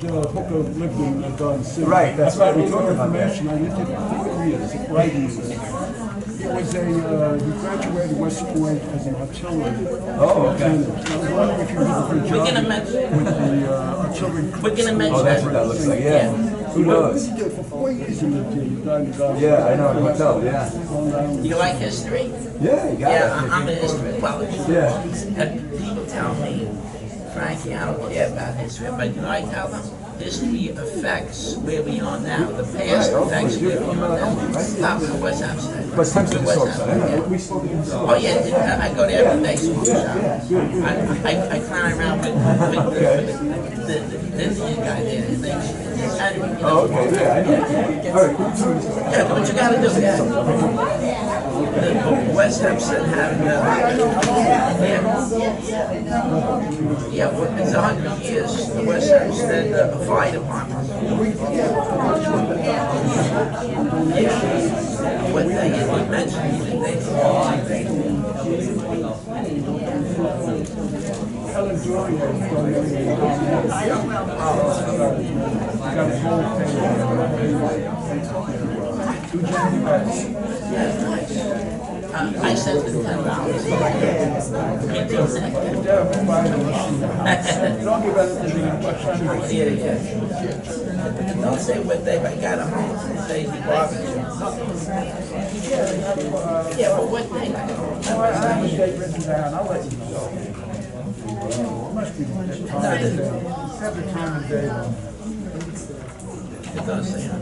Hooker lived in Garden City. Right, that's right, we talked about that. I lived there for 4 years, writing years. He was he graduated West Point as an artillery. Oh, okay. I was wondering if you did a good job with the artillery. We're gonna mention Oh, that's what that looks like, yeah. Who knows? He did for 4 years in the Garden City. Yeah, I know, the hotel, yeah. Do you like history? Yeah, you got Yeah, it. I'm a history. Well, Yeah. people tell me, Frankie, I don't care about history, but you know, I tell them history affects where we are now. The past affects where we are now. Stop for West Hempstead. West Hempstead West Historical Society. Hempstead. We spoke in Oh yeah, I go there every day. I climb around with the Indian guy there. His name's Henry. Oh, okay, yeah, I know. All right. Yeah, do what you gotta do. Yeah. West Hempstead had it's 100 years. The West Hempstead fire department. Yeah. What they mentioned, Helen Joy has done I sent them $10. Yeah. Don't say what they got a home and say the barbecue. Yeah, but what thing? I'll let you know. It must be the time of day. Have the time of day. It does say that.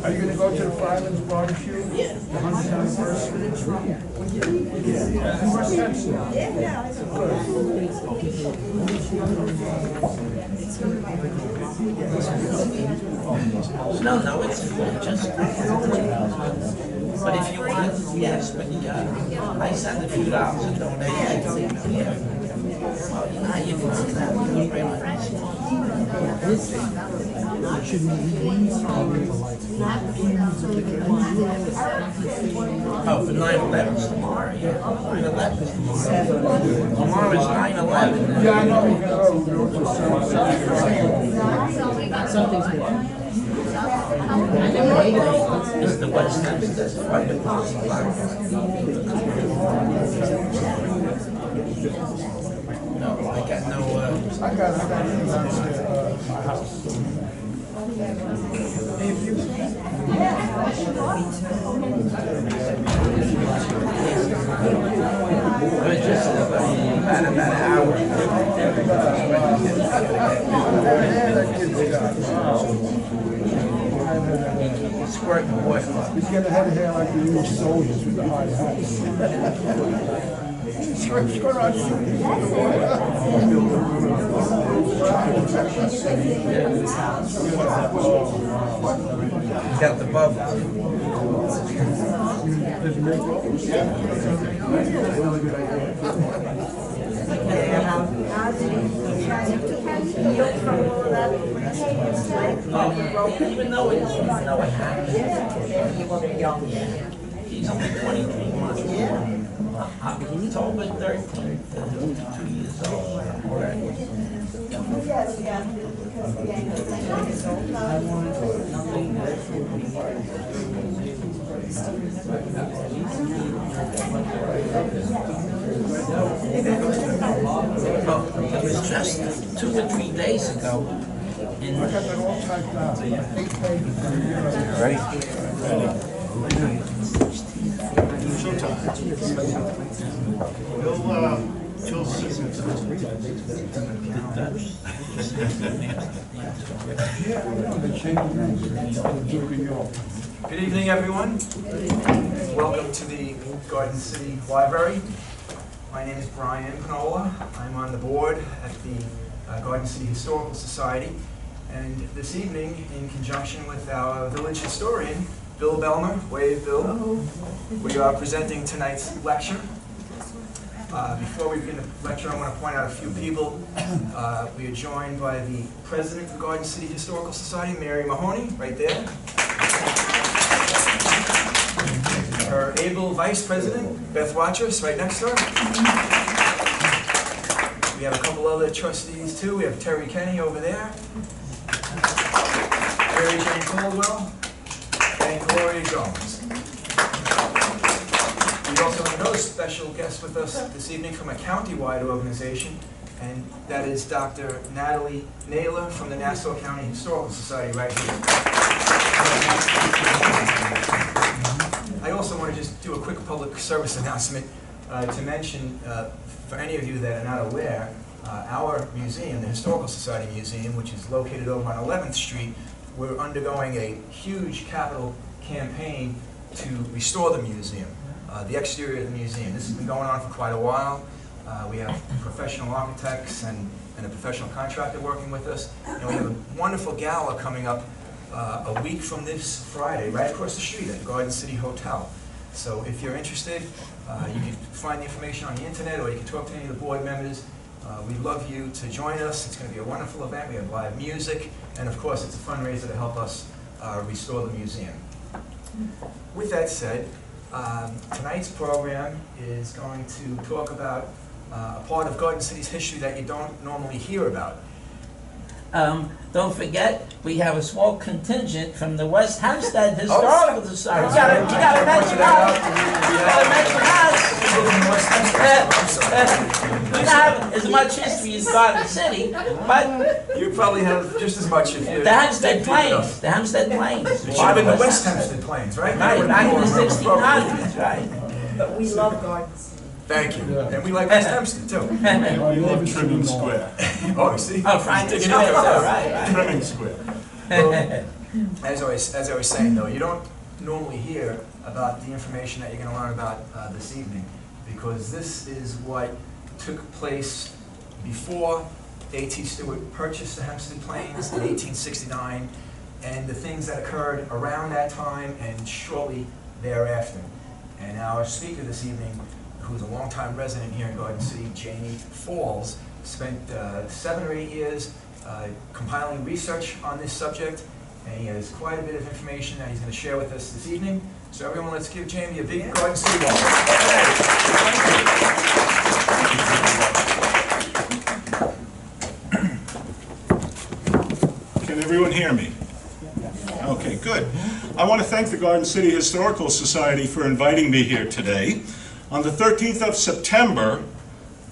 Are you going to go to the Fireman's Barbecue? Yeah. The 100th anniversary? West Hempstead. No, it's just. But if you want, yes, but I send a few dollars in donation. Yeah. Well, you know how you can see that. Oh, for 9/11's tomorrow, yeah. 9/11's tomorrow. Tomorrow is 9/11. Yeah, I know. We'll go Something's good. It's the West Hempstead Fire Department. No, I got no. I got it downstairs my house. It was just about an hour. Squirting water. He's got a head of hair like the English soldiers with the high hats. Squirt on Got the bubbles. Does it make bubbles? Even though it happened. He's only 23 months. He's over 13, 2 years old. It was just 2 or 3 days ago. I got that all typed out. 8 pages. Ready? Good evening, everyone. Welcome to the Garden City Library. My name is Brian Panola. I'm on the board at the Garden City Historical Society. And this evening, in conjunction with our village historian, Bill Belmer, wave Bill, we are presenting tonight's lecture. Before we begin the lecture, I want to point out a few people. We are joined by the president of the Garden City Historical Society, Mary Mahoney, right there. Her able vice president, Beth Watchers, right next to her. We have a couple other trustees too. We have Terry Kenny over there. Caldwell and Gloria Jones. We also have another special guest with us this evening from a county-wide organization, and that is Dr. Natalie Naylor from the Nassau County Historical Society right here. I also want to just do a quick public service announcement to mention, for any of you that are not aware, our museum, the Historical Society Museum, which is located over on 11th Street, we're undergoing a huge capital campaign to restore the museum, the exterior of the museum. This has been going on for quite a while. We have professional architects and a professional contractor working with us, and we have a wonderful gala coming up a week from this Friday, right across the street at the Garden City Hotel. So if you're interested, you can find the information on the internet, or you can talk to any of the board members. We'd love you to join us. It's going to be a wonderful event. We have live music, and of course it's a fundraiser to help us restore the museum. With that said, tonight's program is going to talk about a part of Garden City's history that you don't normally hear about. Don't forget, we have a small contingent from the West Hempstead Historical Society. You gotta mention us. You gotta mention us. We don't have as much history as Garden City, but You probably have just as much if you... the Hempstead Plains, the Hempstead Plains. It should have been the West Hempstead Plains, right? Right, back in the 1600s, right? But we love gardens. Thank you. And we like West Hempstead, too. We love Trimming Square. Oh, you see? Oh, Franklin Sticking Square, up for right, right. Trimming Square. Well, as I was saying, though, you don't normally hear about the information that you're going to learn about this evening, because this is what took place before A.T. Stewart purchased the Hempstead Plains in 1869, and the things that occurred around that time and shortly thereafter. And our speaker this evening, who's a longtime resident here in Garden City, Jamie Falls, spent 7 or 8 years compiling research on this subject, and he has quite a bit of information that he's going to share with us this evening. So everyone, let's give Jamie a big Garden City Can everyone hear me? Okay, good. I want to thank the Garden City Historical Society for inviting me here today. On the 13th of September,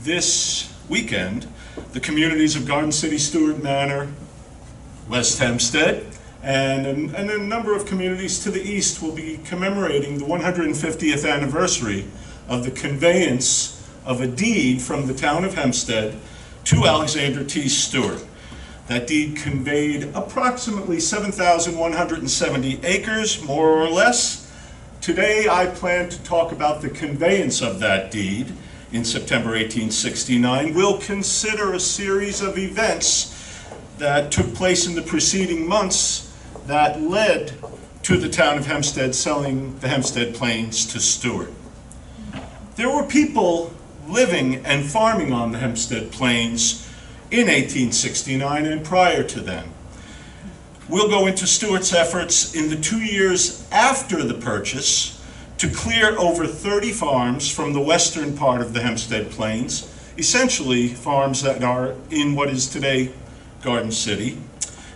this weekend, the communities of Garden City, Stewart Manor, West Hempstead, and a number of communities to the east will be commemorating the 150th anniversary of the conveyance of a deed from the town of Hempstead to Alexander T. Stewart. That deed conveyed approximately 7,170 acres, more or less. Today I plan to talk about the conveyance of that deed in September 1869. We'll consider a series of events that took place in the preceding months that led to the town of Hempstead selling the Hempstead Plains to Stewart. There were people living and farming on the Hempstead Plains in 1869 and prior to then. We'll go into Stewart's efforts in the 2 years after the purchase to clear over 30 farms from the western part of the Hempstead Plains, essentially farms that are in what is today Garden City.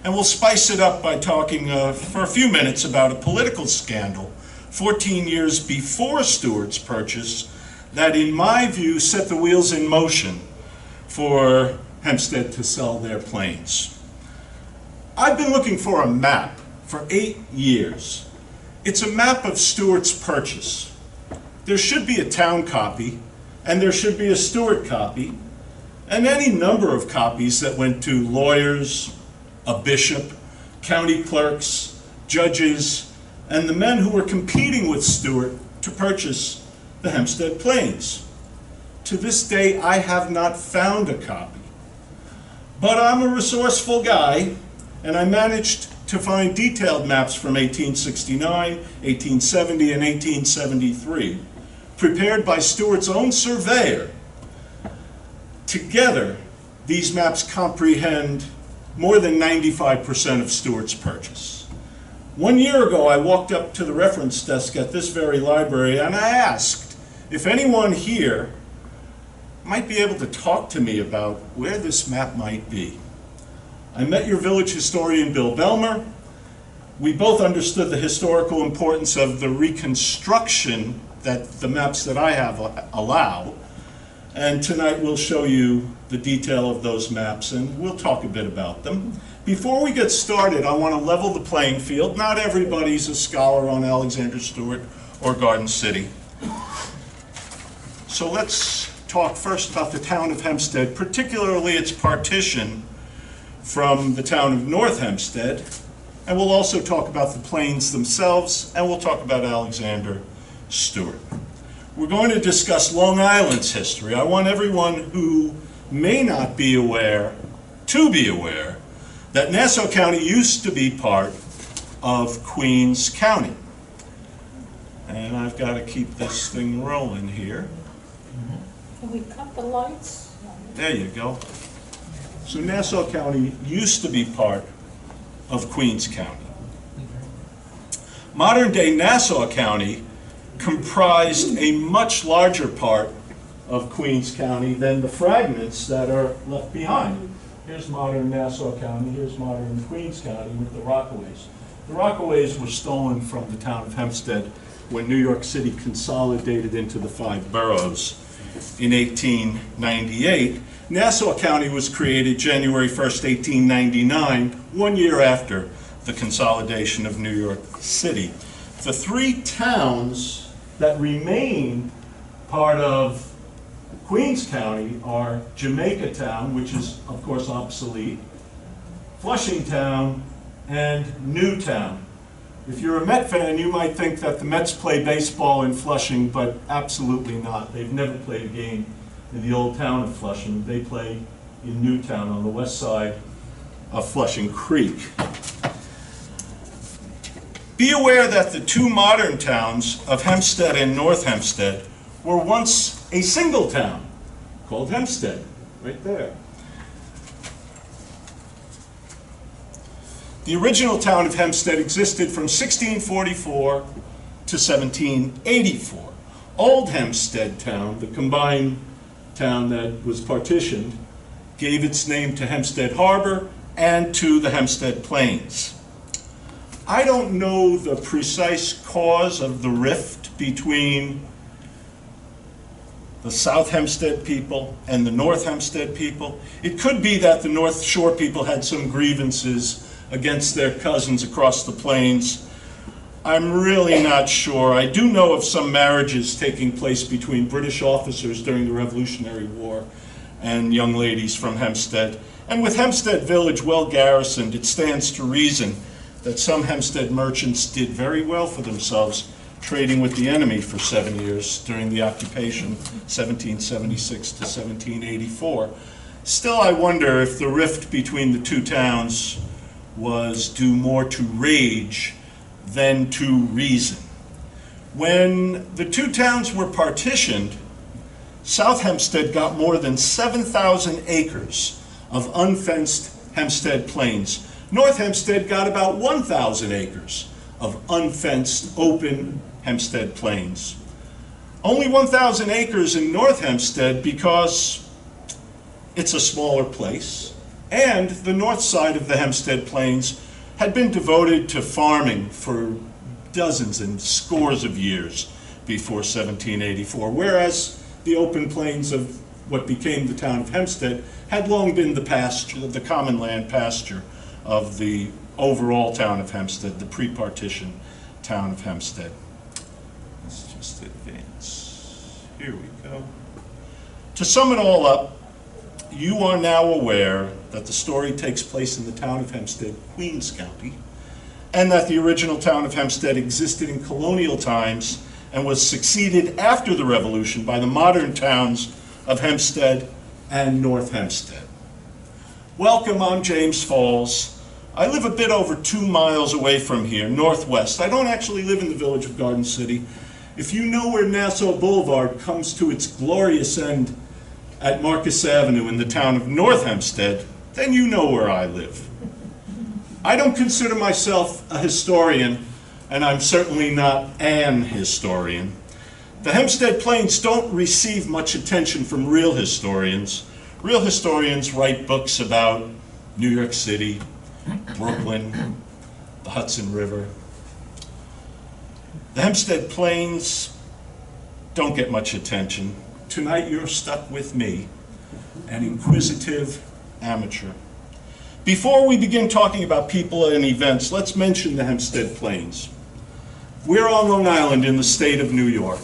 And we'll spice it up by talking for a few minutes about a political scandal 14 years before Stewart's purchase that, in my view, set the wheels in motion for Hempstead to sell their plains. I've been looking for a map for 8 years. It's a map of Stewart's purchase. There should be a town copy, and there should be a Stewart copy, and any number of copies that went to lawyers, a bishop, county clerks, judges, and the men who were competing with Stewart to purchase the Hempstead Plains. To this day, I have not found a copy. But I'm a resourceful guy, and I managed to find detailed maps from 1869, 1870, and 1873, prepared by Stewart's own surveyor. Together, these maps comprehend more than 95% of Stewart's purchase. 1 year ago, I walked up to the reference desk at this very library and I asked if anyone here might be able to talk to me about where this map might be. I met your village historian, Bill Belmer, We both understood the historical importance of the reconstruction that the maps that I have allow. And tonight we'll show you the detail of those maps and we'll talk a bit about them. Before we get started, I want to level the playing field. Not everybody's a scholar on Alexander Stewart or Garden City. So let's talk first about the town of Hempstead, particularly its partition from the town of North Hempstead. And we'll also talk about the plains themselves, and we'll talk about Alexander Stewart. We're going to discuss Long Island's history. I want everyone who may not be aware to be aware that Nassau County used to be part of Queens County. And I've got to keep this thing rolling here. Can we cut the lights? There you go. So Nassau County used to be part of Queens County. Modern-day Nassau County comprised a much larger part of Queens County than the fragments that are left behind. Here's modern Nassau County, here's modern Queens County with the Rockaways. The Rockaways were stolen from the town of Hempstead when New York City consolidated into the 5 boroughs in 1898. Nassau County was created January 1st, 1899, 1 year after the consolidation of New York City. The 3 towns that remain part of Queens County are Jamaica Town, which is of course obsolete, Flushing Town, and Newtown. If you're a Met fan, you might think that the Mets play baseball in Flushing, but absolutely not. They've never played a game in the old town of Flushing. They play in Newtown on the west side of Flushing Creek. Be aware that the 2 modern towns of Hempstead and North Hempstead were once a single town called Hempstead, right there. The original town of Hempstead existed from 1644 to 1784. Old Hempstead town, the combined town that was partitioned, gave its name to Hempstead Harbor and to the Hempstead Plains. I don't know the precise cause of the rift between the South Hempstead people and the North Hempstead people. It could be that the North Shore people had some grievances against their cousins across the plains. I'm really not sure. I do know of some marriages taking place between British officers during the Revolutionary War and young ladies from Hempstead. And with Hempstead Village well garrisoned, it stands to reason that some Hempstead merchants did very well for themselves trading with the enemy for 7 years during the occupation, 1776 to 1784. Still, I wonder if the rift between the 2 towns was due more to rage than to reason. When the 2 towns were partitioned, South Hempstead got more than 7,000 acres of unfenced Hempstead Plains. North Hempstead got about 1,000 acres of unfenced, open Hempstead Plains. Only 1,000 acres in North Hempstead because it's a smaller place, and the north side of the Hempstead Plains had been devoted to farming for dozens and scores of years before 1784, whereas the open plains of what became the town of Hempstead had long been the pasture, the common land pasture of the overall town of Hempstead, the pre-partition town of Hempstead. Let's just advance. Here we go. To sum it all up, you are now aware that the story takes place in the town of Hempstead, Queens County, and that the original town of Hempstead existed in colonial times and was succeeded after the Revolution by the modern towns of Hempstead and North Hempstead. Welcome, I'm James Falls. I live a bit over 2 miles away from here, northwest. I don't actually live in the village of Garden City. If you know where Nassau Boulevard comes to its glorious end at Marcus Avenue in the town of North Hempstead, then you know where I live. I don't consider myself a historian, and I'm certainly not an historian. The Hempstead Plains don't receive much attention from real historians. Real historians write books about New York City, Brooklyn, the Hudson River. The Hempstead Plains don't get much attention. Tonight you're stuck with me, an inquisitive amateur. Before we begin talking about people and events, let's mention the Hempstead Plains. We're on Long Island in the state of New York.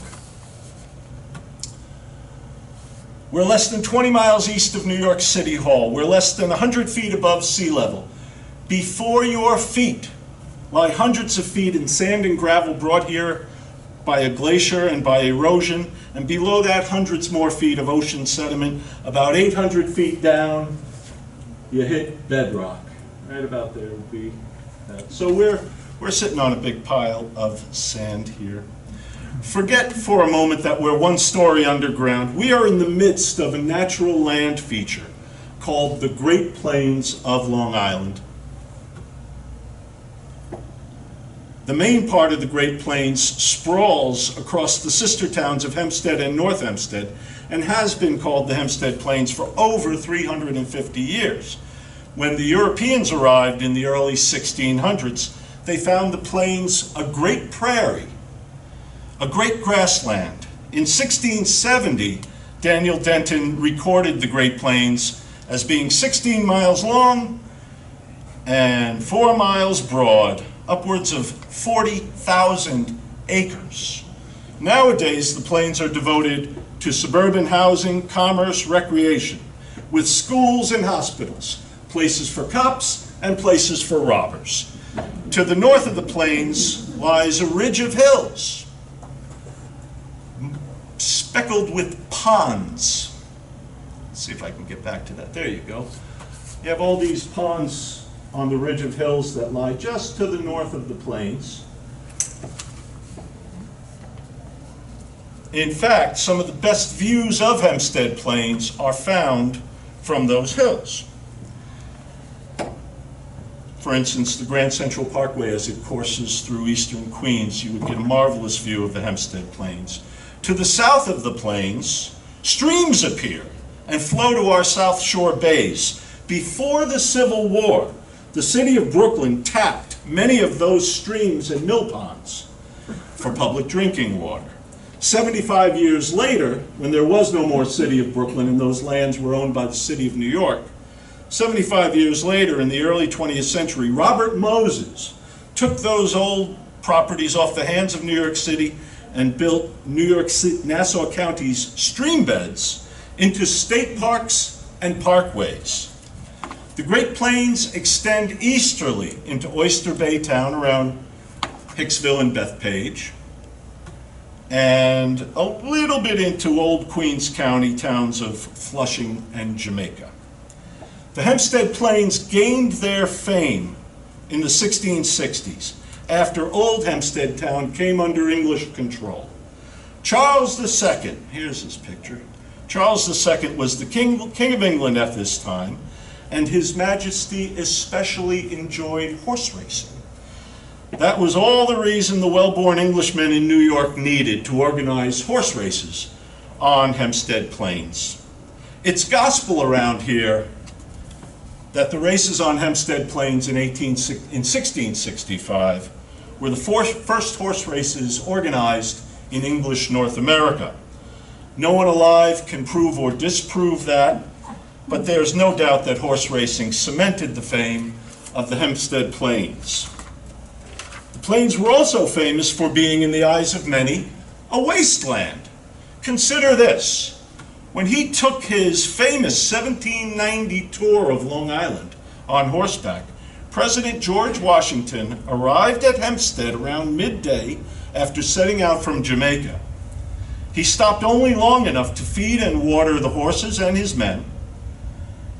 We're less than 20 miles east of New York City Hall. We're less than 100 feet above sea level. Before your feet lie hundreds of feet in sand and gravel brought here by a glacier and by erosion, and below that hundreds more feet of ocean sediment. About 800 feet down, you hit bedrock. Right about there would be that. So we're sitting on a big pile of sand here. Forget for a moment that we're one story underground. We are in the midst of a natural land feature called the Great Plains of Long Island. The main part of the Great Plains sprawls across the sister towns of Hempstead and North Hempstead and has been called the Hempstead Plains for over 350 years. When the Europeans arrived in the early 1600s, they found the plains a great prairie, a great grassland. In 1670, Daniel Denton recorded the Great Plains as being 16 miles long and 4 miles broad, upwards of 40,000 acres. Nowadays, the plains are devoted to suburban housing, commerce, recreation, with schools and hospitals, places for cops and places for robbers. To the north of the plains lies a ridge of hills, speckled with ponds. Let's see if I can get back to that. There you go. You have all these ponds on the ridge of hills that lie just to the north of the plains. In fact, some of the best views of Hempstead Plains are found from those hills. For instance, the Grand Central Parkway, as it courses through eastern Queens, you would get a marvelous view of the Hempstead Plains. To the south of the plains, streams appear and flow to our South Shore bays. Before the Civil War, the city of Brooklyn tapped many of those streams and mill ponds for public drinking water. 75 years later, when there was no more city of Brooklyn and those lands were owned by the city of New York, 75 years later in the early 20th century, Robert Moses took those old properties off the hands of New York City and built New York City, Nassau County's stream beds into state parks and parkways. The Great Plains extend easterly into Oyster Bay Town around Hicksville and Bethpage, and a little bit into Old Queens County towns of Flushing and Jamaica. The Hempstead Plains gained their fame in the 1660s after Old Hempstead Town came under English control. Charles II, here's his picture. Charles II was the King of England at this time, and His Majesty especially enjoyed horse racing. That was all the reason the well-born Englishmen in New York needed to organize horse races on Hempstead Plains. It's gospel around here that the races on Hempstead Plains in 1665 were the first horse races organized in English North America. No one alive can prove or disprove that, but there's no doubt that horse racing cemented the fame of the Hempstead Plains. The plains were also famous for being, in the eyes of many, a wasteland. Consider this. When he took his famous 1790 tour of Long Island on horseback, President George Washington arrived at Hempstead around midday after setting out from Jamaica. He stopped only long enough to feed and water the horses and his men,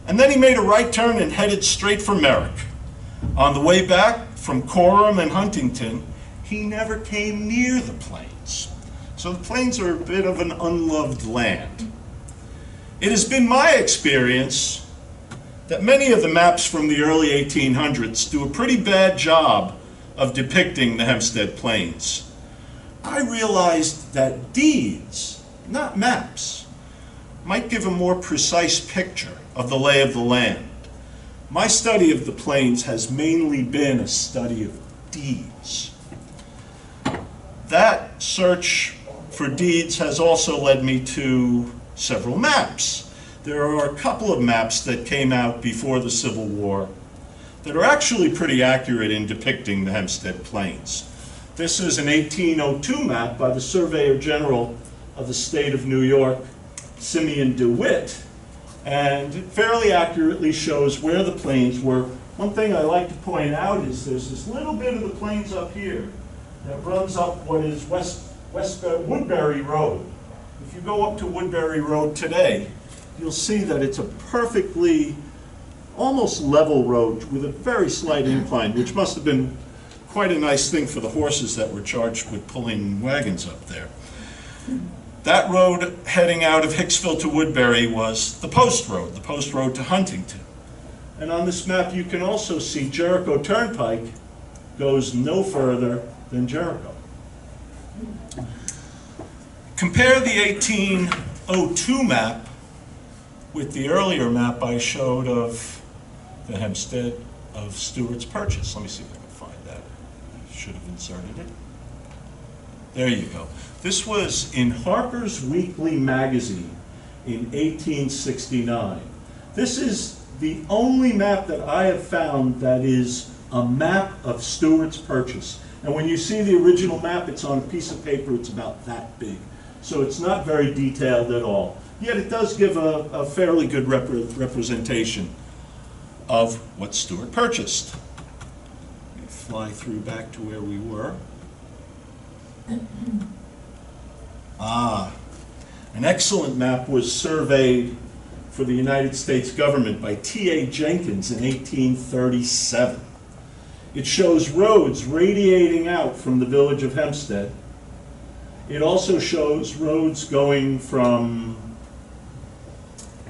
and then he made a right turn and headed straight for Merrick. On the way back from Coram and Huntington, he never came near the plains. So the plains are a bit of an unloved land. It has been my experience that many of the maps from the early 1800s do a pretty bad job of depicting the Hempstead Plains. I realized that deeds, not maps, might give a more precise picture of the lay of the land. My study of the plains has mainly been a study of deeds. That search for deeds has also led me to several maps. There are a couple of maps that came out before the Civil War that are actually pretty accurate in depicting the Hempstead Plains. This is an 1802 map by the Surveyor General of the state of New York, Simeon DeWitt, and it fairly accurately shows where the plains were. One thing I like to point out is there's this little bit of the plains up here that runs up what is Woodbury Road. If you go up to Woodbury Road today, you'll see that it's a perfectly, almost level road with a very slight incline, which must have been quite a nice thing for the horses that were charged with pulling wagons up there. That road heading out of Hicksville to Woodbury was the post road to Huntington. And on this map you can also see Jericho Turnpike goes no further than Jericho. Compare the 1802 map with the earlier map I showed of the Hempstead of Stewart's Purchase. Let me see if I can find that. I should have inserted it. There you go. This was in Harper's Weekly magazine in 1869. This is the only map that I have found that is a map of Stewart's Purchase. And when you see the original map, it's on a piece of paper, it's about that big. So it's not very detailed at all. Yet it does give a fairly good representation of what Stewart purchased. Let me fly through back to where we were. An excellent map was surveyed for the United States government by T.A. Jenkins in 1837. It shows roads radiating out from the village of Hempstead. It also shows roads going from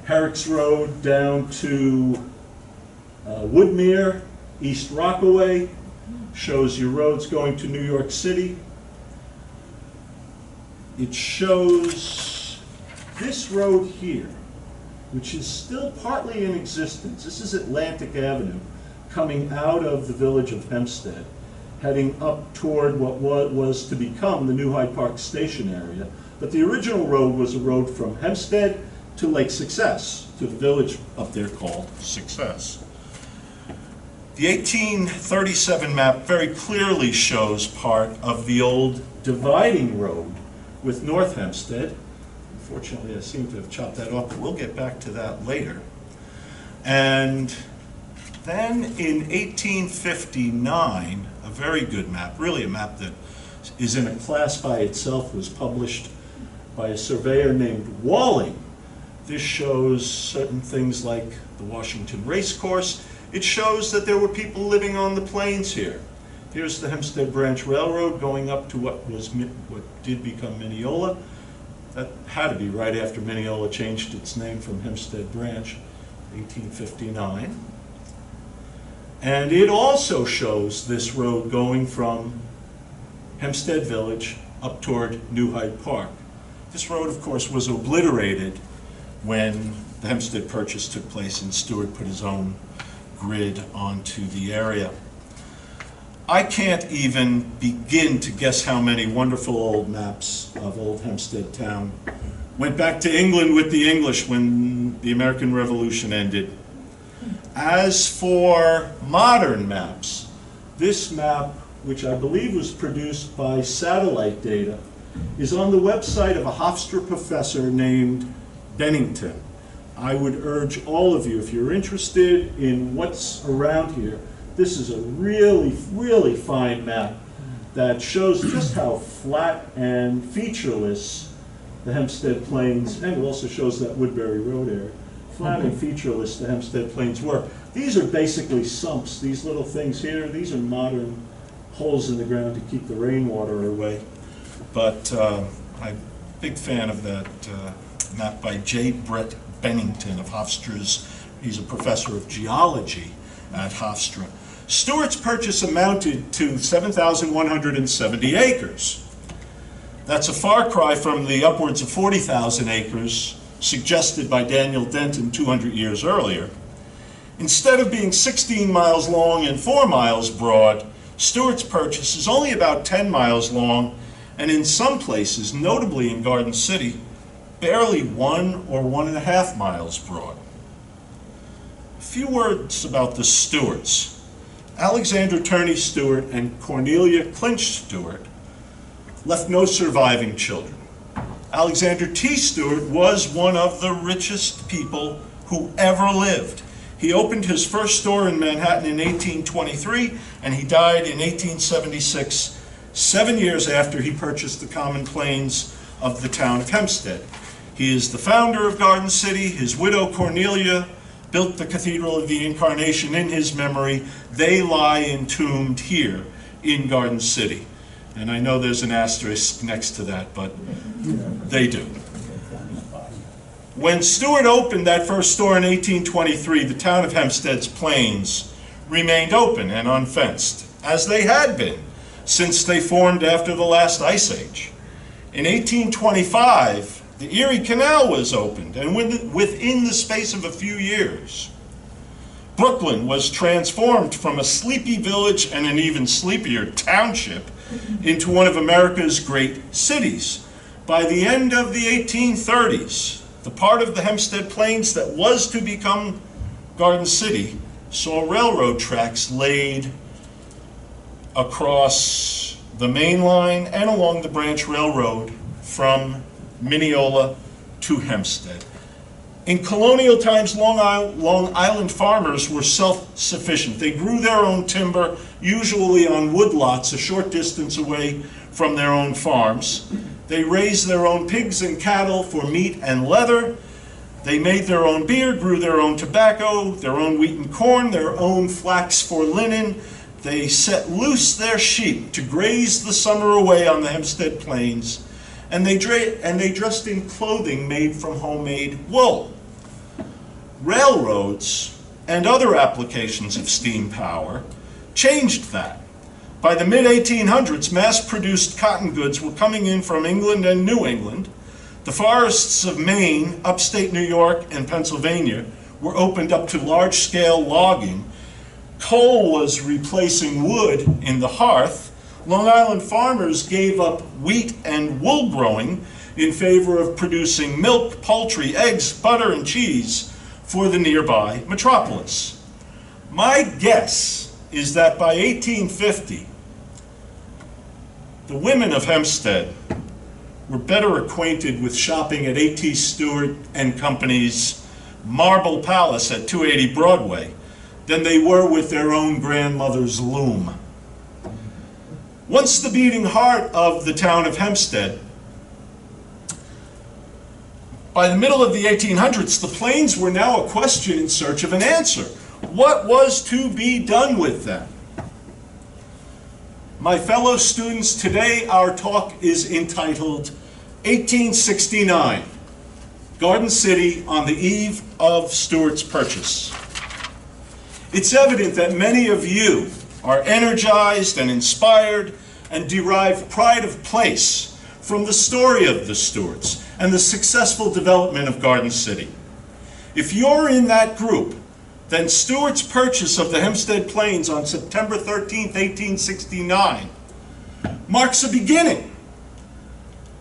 Herrick's Road down to Woodmere, East Rockaway. Shows your roads going to New York City. It shows this road here, which is still partly in existence. This is Atlantic Avenue, coming out of the village of Hempstead, heading up toward what was to become the New Hyde Park Station area. But the original road was a road from Hempstead to Lake Success, to the village up there called Success. The 1837 map very clearly shows part of the old dividing road with North Hempstead. Unfortunately, I seem to have chopped that off, but we'll get back to that later. And then in 1859, a very good map, really a map that is in a class by itself, was published by a surveyor named Walling. This shows certain things like the Washington Racecourse. It shows that there were people living on the plains here. Here's the Hempstead Branch Railroad going up to what did become Mineola. That had to be right after Mineola changed its name from Hempstead Branch, 1859. And it also shows this road going from Hempstead Village up toward New Hyde Park. This road, of course, was obliterated when the Hempstead Purchase took place and Stewart put his own grid onto the area. I can't even begin to guess how many wonderful old maps of old Hempstead town went back to England with the English when the American Revolution ended. As for modern maps, this map, which I believe was produced by satellite data, is on the website of a Hofstra professor named Bennington. I would urge all of you, if you're interested in what's around here, this is a really, really fine map that shows just how flat and featureless the Hempstead Plains, and it also shows that Woodbury Road area, flat and featureless the Hempstead Plains were. These are basically sumps, these little things here, these are modern holes in the ground to keep the rainwater away. But I'm a big fan of that map by J. Brett Bennington of Hofstra's. He's a professor of geology at Hofstra. Stewart's Purchase amounted to 7,170 acres. That's a far cry from the upwards of 40,000 acres suggested by Daniel Denton 200 years earlier. Instead of being 16 miles long and 4 miles broad, Stewart's Purchase is only about 10 miles long, and in some places, notably in Garden City, barely 1 or 1.5 miles broad. A few words about the Stewarts. Alexander Turney Stewart and Cornelia Clinch Stewart left no surviving children. Alexander T. Stewart was one of the richest people who ever lived. He opened his first store in Manhattan in 1823, and he died in 1876, 7 years after he purchased the common plains of the town of Hempstead. He is the founder of Garden City. His widow, Cornelia, built the Cathedral of the Incarnation in his memory. They lie entombed here in Garden City. And I know there's an asterisk next to that, but they do. When Stewart opened that first store in 1823, the town of Hempstead's plains remained open and unfenced, as they had been since they formed after the last ice age. In 1825, the Erie Canal was opened, and within the space of a few years, Brooklyn was transformed from a sleepy village and an even sleepier township into one of America's great cities. By the end of the 1830s, the part of the Hempstead Plains that was to become Garden City saw railroad tracks laid across the main line and along the branch railroad from Mineola to Hempstead. In colonial times, Long Island farmers were self-sufficient. They grew their own timber, usually on woodlots a short distance away from their own farms. They raised their own pigs and cattle for meat and leather. They made their own beer, grew their own tobacco, their own wheat and corn, their own flax for linen. They set loose their sheep to graze the summer away on the Hempstead Plains, and they dressed in clothing made from homemade wool. Railroads and other applications of steam power changed that. By the mid-1800s, mass-produced cotton goods were coming in from England and New England. The forests of Maine, upstate New York, and Pennsylvania were opened up to large-scale logging. Coal was replacing wood in the hearth. Long Island farmers gave up wheat and wool growing in favor of producing milk, poultry, eggs, butter, and cheese for the nearby metropolis. My guess is that by 1850, the women of Hempstead were better acquainted with shopping at A.T. Stewart and Company's Marble Palace at 280 Broadway than they were with their own grandmother's loom. Once the beating heart of the town of Hempstead, by the middle of the 1800s, the plains were now a question in search of an answer. What was to be done with them? My fellow students, today our talk is entitled 1869, Garden City on the Eve of Stewart's Purchase. It's evident that many of you are energized and inspired and derive pride of place from the story of the Stewarts and the successful development of Garden City. If you're in that group, then Stewart's purchase of the Hempstead Plains on September 13, 1869 marks a beginning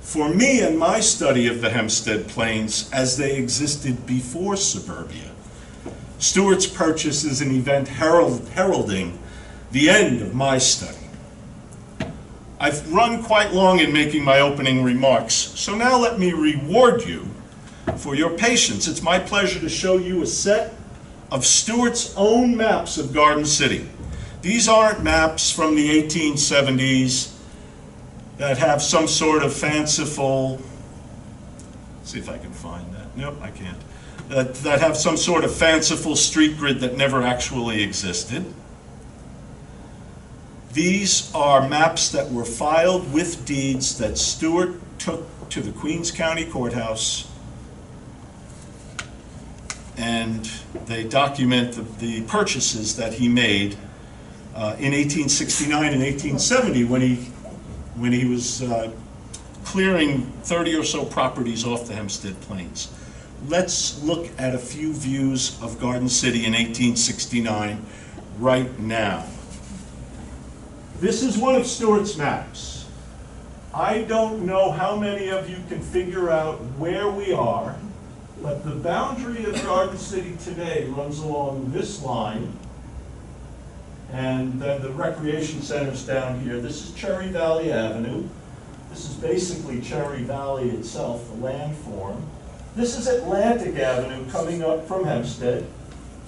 for me and my study of the Hempstead Plains as they existed before suburbia. Stewart's purchase is an event heralding the end of my study. I've run quite long in making my opening remarks, so now let me reward you for your patience. It's my pleasure to show you a set of Stewart's own maps of Garden City. These aren't maps from the 1870s that have some sort of fanciful, let's see if I can find that. Nope, I can't. That have some sort of fanciful street grid that never actually existed. These are maps that were filed with deeds that Stewart took to the Queens County Courthouse, and they document the purchases that he made in 1869 and 1870 when he was clearing 30 or so properties off the Hempstead Plains. Let's look at a few views of Garden City in 1869 right now. This is one of Stewart's maps. I don't know how many of you can figure out where we are, but the boundary of Garden City today runs along this line, and then the recreation center's down here. This is Cherry Valley Avenue. This is basically Cherry Valley itself, the landform. This is Atlantic Avenue coming up from Hempstead.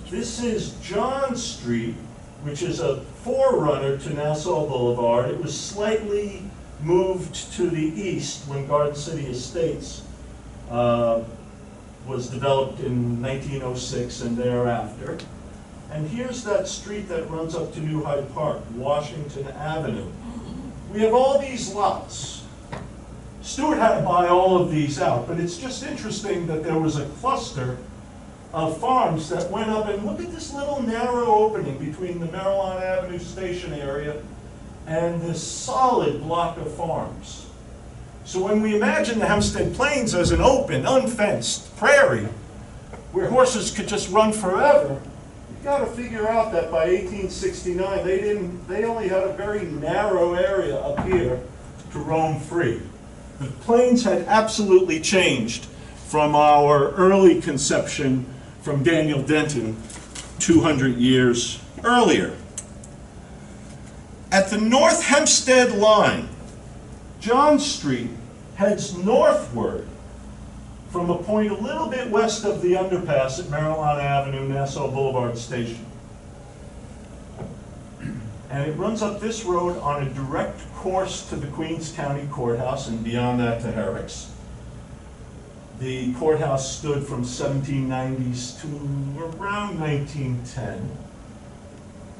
This is John Street, which is a forerunner to Nassau Boulevard. It was slightly moved to the east when Garden City Estates was developed in 1906 and thereafter. And here's that street that runs up to New Hyde Park, Washington Avenue. We have all these lots. Stewart had to buy all of these out, but it's just interesting that there was a cluster of farms that went up, and look at this little narrow opening between the Maryland Avenue station area and this solid block of farms. So when we imagine the Hempstead Plains as an open, unfenced prairie where horses could just run forever, you've got to figure out that by 1869 they only had a very narrow area up here to roam free. The plains had absolutely changed from our early conception from Daniel Denton 200 years earlier. At the North Hempstead line, John Street heads northward from a point a little bit west of the underpass at Maryland Avenue, Nassau Boulevard Station. And it runs up this road on a direct course to the Queens County Courthouse and beyond that to Herrick's. The courthouse stood from 1790s to around 1910.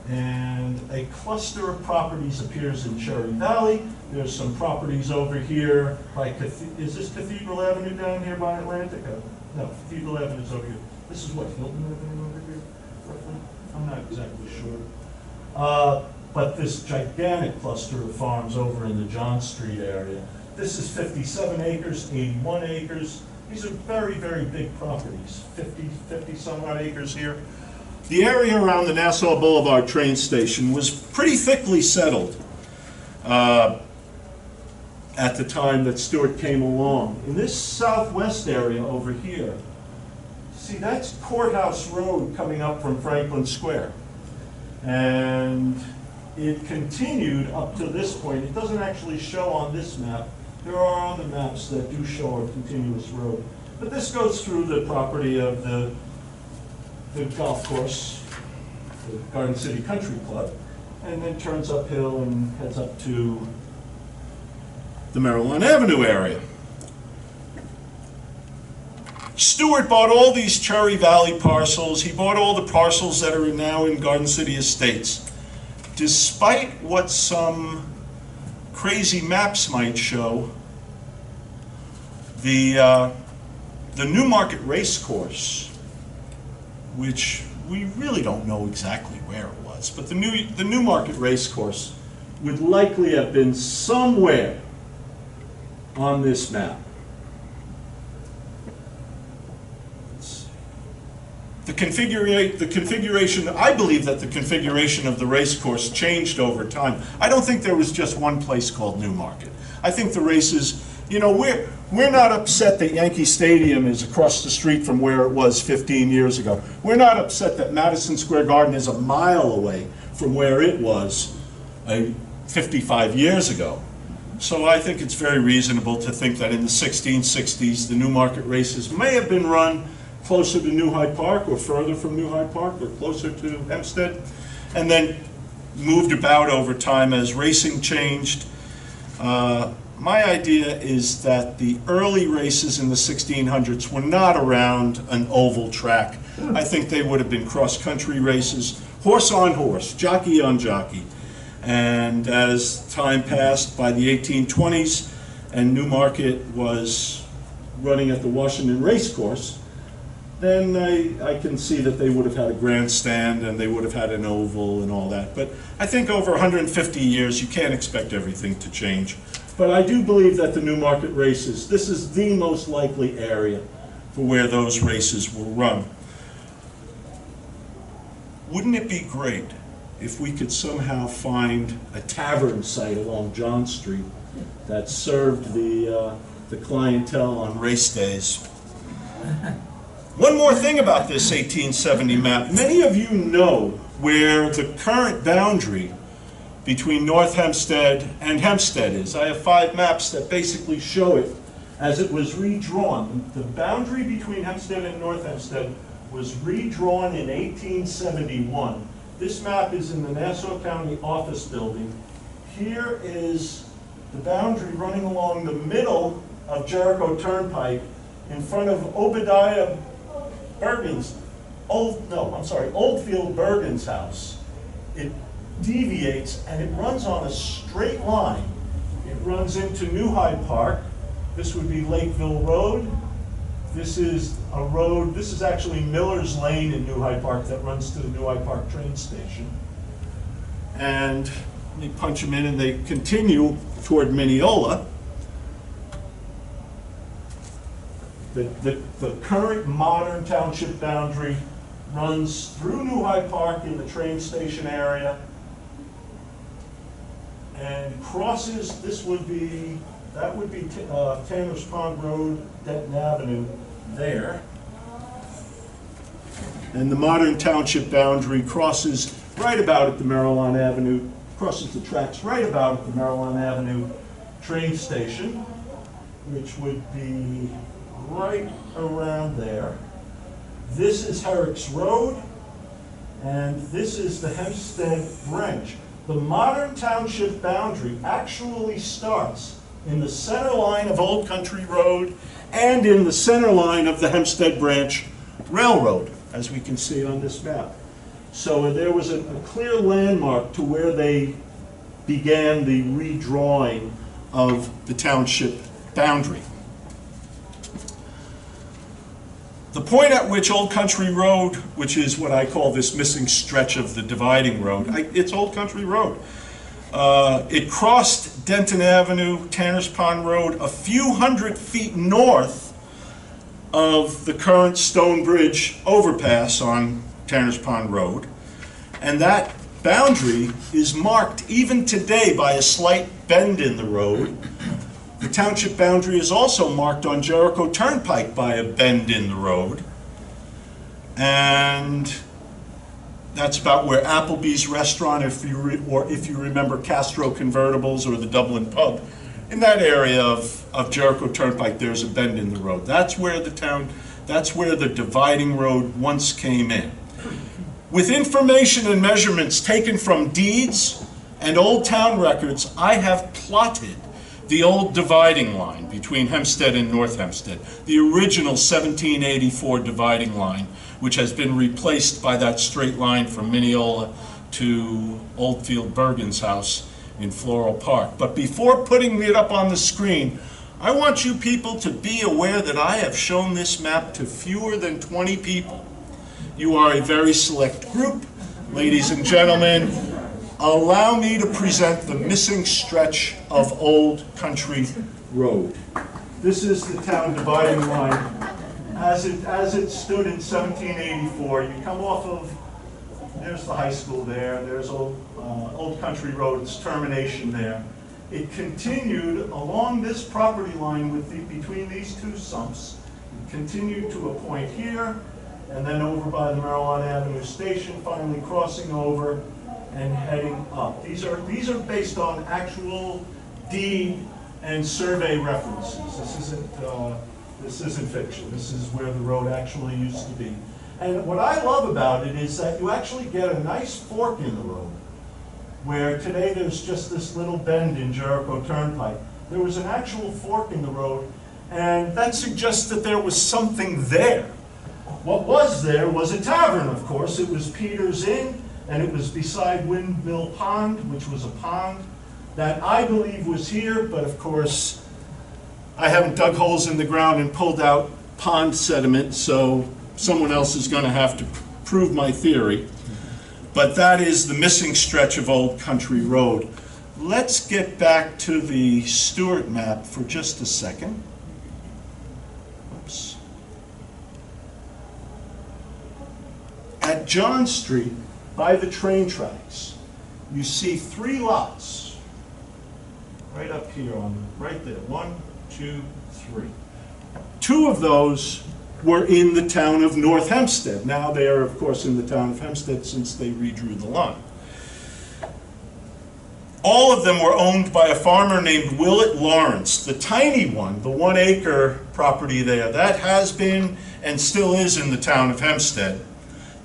And a cluster of properties appears in Cherry Valley. There's some properties over here by, is this Cathedral Avenue down here by Atlantica? No, Cathedral Avenue is over here. This is what, Hilton Avenue over here, roughly? I'm not exactly sure. But this gigantic cluster of farms over in the John Street area. This is 57 acres, 81 acres. These are very, very big properties, 50 some odd acres here. The area around the Nassau Boulevard train station was pretty thickly settled at the time that Stewart came along. In this southwest area over here, see, that's Courthouse Road coming up from Franklin Square. And it continued up to this point. It doesn't actually show on this map. There are other maps that do show a continuous road. But this goes through the property of the golf course, the Garden City Country Club, and then turns uphill and heads up to the Maryland Avenue area. Stewart bought all these Cherry Valley parcels. He bought all the parcels that are now in Garden City Estates. Despite what some crazy maps might show, the Newmarket Racecourse, which we really don't know exactly where it was, but the Newmarket Racecourse would likely have been somewhere on this map. The configuration, I believe that the configuration of the racecourse changed over time. I don't think there was just one place called Newmarket. I think the races, you know, we're not upset that Yankee Stadium is across the street from where it was 15 years ago. We're not upset that Madison Square Garden is a mile away from where it was 55 years ago. So I think it's very reasonable to think that in the 1660s, the Newmarket races may have been run closer to New Hyde Park or further from New Hyde Park or closer to Hempstead, and then moved about over time as racing changed. My idea is that the early races in the 1600s were not around an oval track. I think they would have been cross-country races, horse on horse, jockey on jockey. And as time passed, by the 1820s, and Newmarket was running at the Washington Racecourse, then I can see that they would have had a grandstand and they would have had an oval and all that. But I think over 150 years, you can't expect everything to change. But I do believe that the Newmarket races, this is the most likely area for where those races will run. Wouldn't it be great if we could somehow find a tavern site along John Street that served the clientele on race days. One more thing about this 1870 map. Many of you know where the current boundary between North Hempstead and Hempstead is. I have 5 maps that basically show it as it was redrawn. The boundary between Hempstead and North Hempstead was redrawn in 1871. This map is in the Nassau County Office Building. Here is the boundary running along the middle of Jericho Turnpike in front of Obadiah Bergen's, Oldfield Bergen's house. It deviates and it runs on a straight line. It runs into New Hyde Park. This would be Lakeville Road. This is a road, this is actually Miller's Lane in New Hyde Park that runs to the New Hyde Park train station. And they punch them in and they continue toward Mineola. The current modern township boundary runs through New Hyde Park in the train station area and crosses, that would be Tanner's Pond Road, Denton Avenue there. And the modern township boundary crosses right about at the Maryland Avenue, crosses the tracks right about at the Maryland Avenue train station, which would be right around there. This is Herrick's Road, and this is the Hempstead branch. The modern township boundary actually starts in the center line of Old Country Road and in the center line of the Hempstead Branch Railroad, as we can see on this map. So there was a clear landmark to where they began the redrawing of the township boundary. The point at which Old Country Road, which is what I call this missing stretch of the dividing road, it's Old Country Road. It crossed Denton Avenue, Tanner's Pond Road, a few hundred feet north of the current Stone Bridge overpass on Tanner's Pond Road. And that boundary is marked even today by a slight bend in the road. The township boundary is also marked on Jericho Turnpike by a bend in the road. And that's about where Applebee's restaurant, if you remember Castro Convertibles or the Dublin Pub, in that area of Jericho Turnpike, there's a bend in the road. That's where the dividing road once came in. With information and measurements taken from deeds and old town records, I have plotted the old dividing line between Hempstead and North Hempstead, the original 1784 dividing line, which has been replaced by that straight line from Mineola to Oldfield Bergen's house in Floral Park. But before putting it up on the screen, I want you people to be aware that I have shown this map to fewer than 20 people. You are a very select group. Ladies and gentlemen, allow me to present the missing stretch of Old Country Road. This is the town dividing line as it stood in 1784. You come off of, there's the high school there, there's Old Country Road, its termination there. It continued along this property line between these two sumps. It continued to a point here, and then over by the Maryland Avenue station, finally crossing over and heading up. These are based on actual deed and survey references. This isn't fiction. This is where the road actually used to be. And what I love about it is that you actually get a nice fork in the road, where today there's just this little bend in Jericho Turnpike. There was an actual fork in the road, and that suggests that there was something there. What was there was a tavern, of course. It was Peter's Inn, and it was beside Windmill Pond, which was a pond that I believe was here, but of course, I haven't dug holes in the ground and pulled out pond sediment, so someone else is going to have to prove my theory. But that is the missing stretch of Old Country Road. Let's get back to the Stewart map for just a second. Oops. At John Street, by the train tracks, you see 3 lots. Right up here right there. 1, 2, 3. 2 of those were in the town of North Hempstead. Now they are, of course, in the town of Hempstead since they redrew the line. All of them were owned by a farmer named Willett Lawrence. The tiny one, the 1-acre property there, that has been and still is in the town of Hempstead.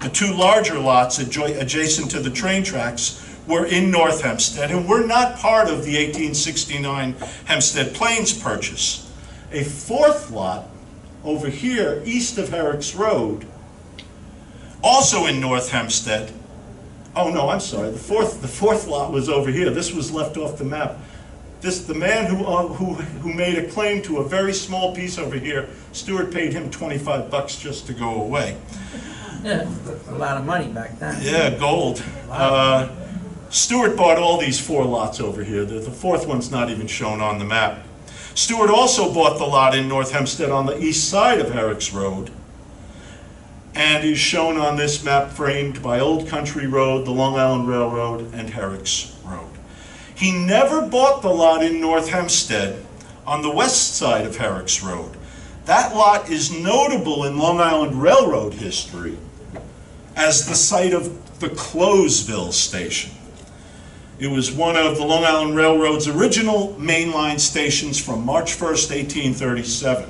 The 2 larger lots adjacent to the train tracks were in North Hempstead and were not part of the 1869 Hempstead Plains purchase. A 4th lot over here, east of Herrick's Road, also in North Hempstead. Oh no, I'm sorry, the fourth lot was over here. This was left off the map. The man who made a claim to a very small piece over here, Stewart paid him $25 just to go away. Yeah, a lot of money back then. Yeah, gold. Stewart bought all these 4 lots over here. The 4th one's not even shown on the map. Stewart also bought the lot in North Hempstead on the east side of Herrick's Road, and is shown on this map framed by Old Country Road, the Long Island Railroad, and Herrick's Road. He never bought the lot in North Hempstead on the west side of Herrick's Road. That lot is notable in Long Island Railroad history as the site of the Closeville station. It was one of the Long Island Railroad's original mainline stations from March 1st, 1837.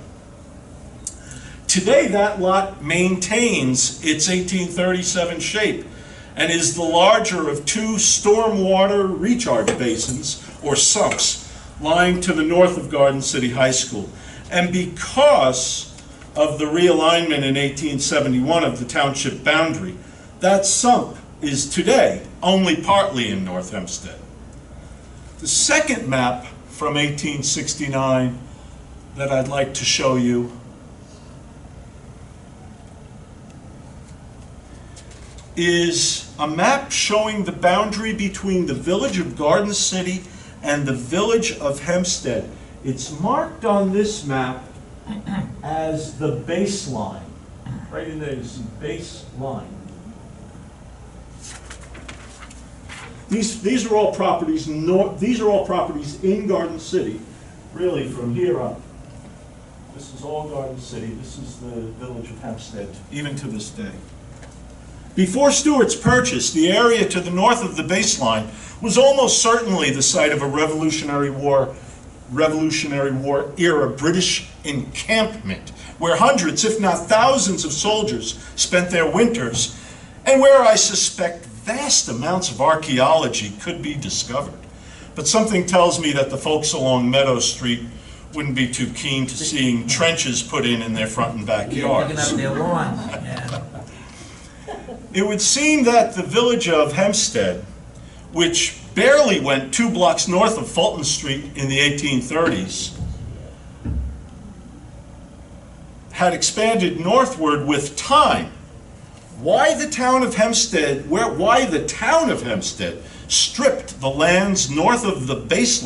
Today, that lot maintains its 1837 shape and is the larger of 2 stormwater recharge basins, or sumps, lying to the north of Garden City High School. And because of the realignment in 1871 of the township boundary, that sump is today only partly in North Hempstead. The second map from 1869 that I'd like to show you is a map showing the boundary between the village of Garden City and the village of Hempstead. It's marked on this map as the baseline. Right in there, you see baseline. These are all properties. These are all properties in Garden City, really from here up. This is all Garden City. This is the village of Hempstead, even to this day. Before Stewart's purchase, the area to the north of the baseline was almost certainly the site of a Revolutionary War era British encampment, where hundreds, if not thousands, of soldiers spent their winters, and where I suspect vast amounts of archaeology could be discovered. But something tells me that the folks along Meadow Street wouldn't be too keen to seeing trenches put in their front and backyards. Picking up their lawns, yeah. It would seem that the village of Hempstead, which barely went 2 blocks north of Fulton Street in the 1830s, had expanded northward with time. Why the town of Hempstead stripped the lands north of the baseline